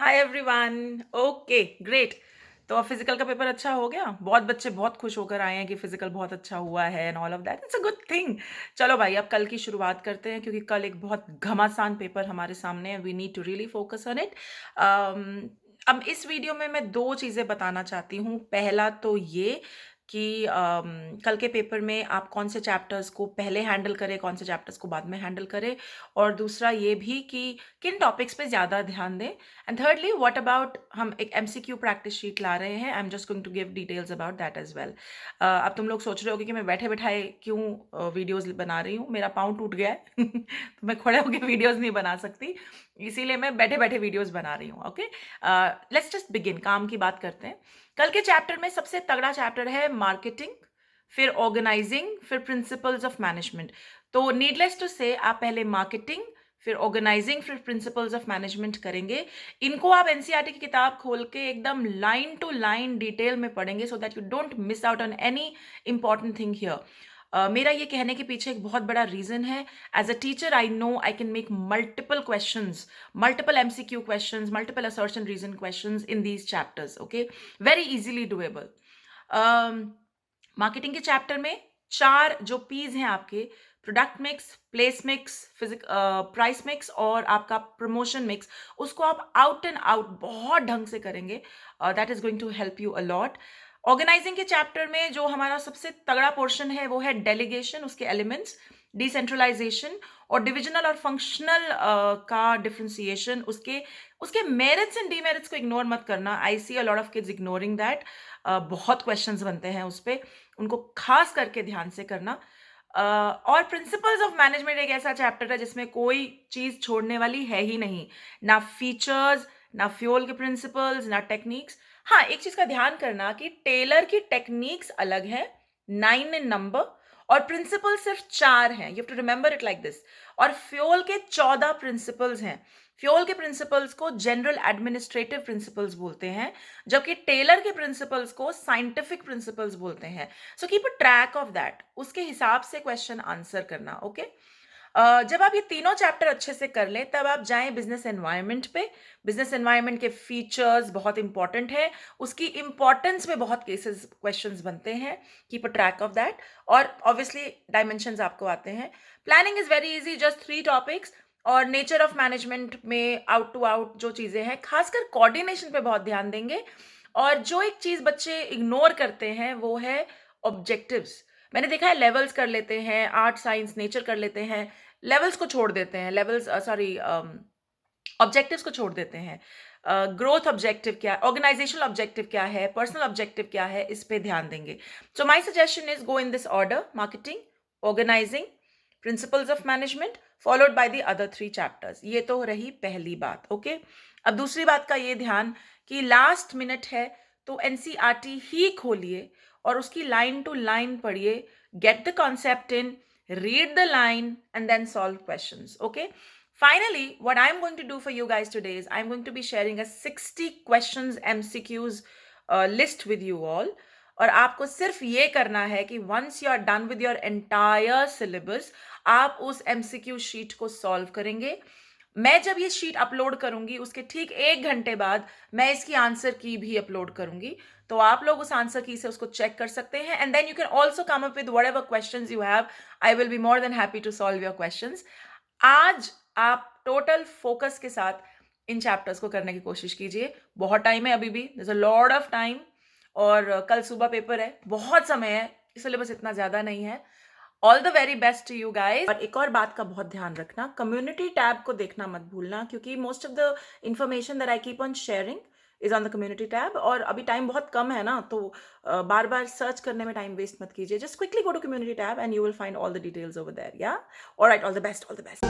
Hi everyone. Okay, great. तो अब physical का पेपर अच्छा हो गया। बहुत बच्चे बहुत खुश होकर आए हैं कि फिजिकल बहुत अच्छा हुआ है and all of that, it's a good thing. चलो भाई, अब कल की शुरुआत करते हैं क्योंकि कल एक बहुत घमासान पेपर हमारे सामने है। We need to really focus on it. अब इस वीडियो में मैं दो चीज़ें बताना चाहती हूँ। पहला तो ये कि कल के पेपर में आप कौन से चैप्टर्स को पहले हैंडल करें, कौन से चैप्टर्स को बाद में हैंडल करें, और दूसरा ये भी कि किन टॉपिक्स पे ज़्यादा ध्यान दें। एंड थर्डली, व्हाट अबाउट हम एक एमसीक्यू प्रैक्टिस शीट ला रहे हैं। I am just going to give details about that as well. अब तुम लोग सोच रहे होगे कि मैं बैठे बैठाए क्यों वीडियोस बना रही हूँ। मेरा पाँव टूट गया है तो मैं खड़े होकर वीडियोस नहीं बना सकती, इसीलिए मैं बैठे बैठे वीडियोस बना रही हूँ। ओके, लेट्स जस्ट बिगिन, काम की बात करते हैं। कल के चैप्टर में सबसे तगड़ा चैप्टर है मार्केटिंग, फिर ऑर्गेनाइजिंग, फिर प्रिंसिपल्स ऑफ मैनेजमेंट। तो नीडलेस टू से आप पहले मार्केटिंग, फिर ऑर्गेनाइजिंग, फिर प्रिंसिपल्स ऑफ मैनेजमेंट करेंगे। इनको आप एनसीईआरटी की किताब खोल के एकदम लाइन टू लाइन डिटेल में पढ़ेंगे so that you don't miss out on any important thing here. मेरा ये कहने के पीछे एक बहुत बड़ा रीजन है। As a teacher I know I can make multiple questions, multiple MCQ questions, multiple assertion reason questions in these chapters. Okay, very easily doable. Marketing के चैप्टर में चार जो पीज हैं आपके, product mix, place mix, price mix और आपका promotion mix, उसको आप आउट एंड आउट बहुत ढंग से करेंगे। That is going to help you a lot. Organising के चैप्टर में जो हमारा सबसे तगड़ा पोर्शन है वो है डेलीगेशन, उसके एलिमेंट्स, डिसेंट्रलाइजेशन और डिविजनल और फंक्शनल का डिफ्रेंसिएशन। उसके उसके मेरिट्स एंड डीमेरिट्स को इग्नोर मत करना। I see a lot of kids ignoring that. बहुत क्वेश्चंस बनते हैं उस पर, उनको खास करके ध्यान से करना। और प्रिंसिपल्स ऑफ मैनेजमेंट एक ऐसा चैप्टर है जिसमें कोई चीज छोड़ने वाली है ही नहीं, ना फीचर्स, ना फ्यूल के प्रिंसिपल्स, ना टेक्निक्स। हाँ, एक चीज का ध्यान करना कि टेलर की टेक्निक्स अलग है, 9 इन नंबर, और प्रिंसिपल सिर्फ 4 हैं। You have to remember it like this. और फ्यूल के 14 प्रिंसिपल्स हैं। फ्यूल के प्रिंसिपल्स को जनरल एडमिनिस्ट्रेटिव प्रिंसिपल्स बोलते हैं, जबकि टेलर के प्रिंसिपल्स को साइंटिफिक प्रिंसिपल्स बोलते हैं। So keep a track of that, उसके हिसाब से क्वेश्चन आंसर करना। ओके, जब आप ये तीनों चैप्टर अच्छे से कर लें तब आप जाएं बिजनेस एनवायरनमेंट पे। बिजनेस एनवायरनमेंट के फीचर्स बहुत इंपॉर्टेंट है, उसकी इंपॉर्टेंस पे बहुत केसेस क्वेश्चंस बनते हैं। Keep a track of that. और ऑब्वियसली डायमेंशंस आपको आते हैं। Planning is very easy, just 3 topics. और नेचर ऑफ मैनेजमेंट में आउट टू आउट जो चीजें हैं, खासकर कोऑर्डिनेशन पे बहुत ध्यान देंगे। और जो एक चीज बच्चे इग्नोर करते हैं वो है ऑब्जेक्टिव्स। मैंने देखा है लेवल्स कर लेते हैं, आर्ट साइंस नेचर कर लेते हैं, लेवल्स को छोड़ देते हैं, लेवल्स सॉरी ऑब्जेक्टिव्स को छोड़ देते हैं। ग्रोथ ऑब्जेक्टिव क्या, ऑर्गेनाइजेशनल ऑब्जेक्टिव क्या है, पर्सनल ऑब्जेक्टिव क्या है, इस पे ध्यान देंगे। So my suggestion is go in this order: marketing, organising, principles of management, followed by the other 3 chapters. ये तो रही पहली बात। ओके, अब दूसरी बात का ये ध्यान कि लास्ट मिनट है तो एनसीईआरटी ही खोलिए और उसकी लाइन टू लाइन पढ़िए। Get the concept in, read the line, and then solve questions. Okay, finally, what I'm going to do for you guys today is I'm going to be sharing a 60 questions MCQs list with you all. और आपको सिर्फ ये करना है कि once you are done with your entire syllabus, आप उस MCQ sheet को सॉल्व करेंगे। मैं जब ये शीट अपलोड करूंगी उसके ठीक 1 घंटे बाद मैं इसकी आंसर की भी अपलोड करूंगी, तो आप लोग उस आंसर की से उसको चेक कर सकते हैं। And then you can also come up with whatever questions you have. I will be more than happy to solve your questions. आज आप टोटल फोकस के साथ इन चैप्टर्स को करने की कोशिश कीजिए। बहुत टाइम है अभी भी, there is a lot of time. और कल सुबह पेपर है, बहुत समय है, सिलेबस इतना ज्यादा नहीं है। All the very best to you guys. और एक और बात का बहुत ध्यान रखना, कम्युनिटी टैब को देखना मत भूलना, क्योंकि most of the information that I keep on sharing is on the community tab. और अभी टाइम बहुत कम है ना, तो बार बार सर्च करने में टाइम वेस्ट मत कीजिए। Just quickly go to community tab and you will find all the details over there. Yeah alright, all the best, all the best.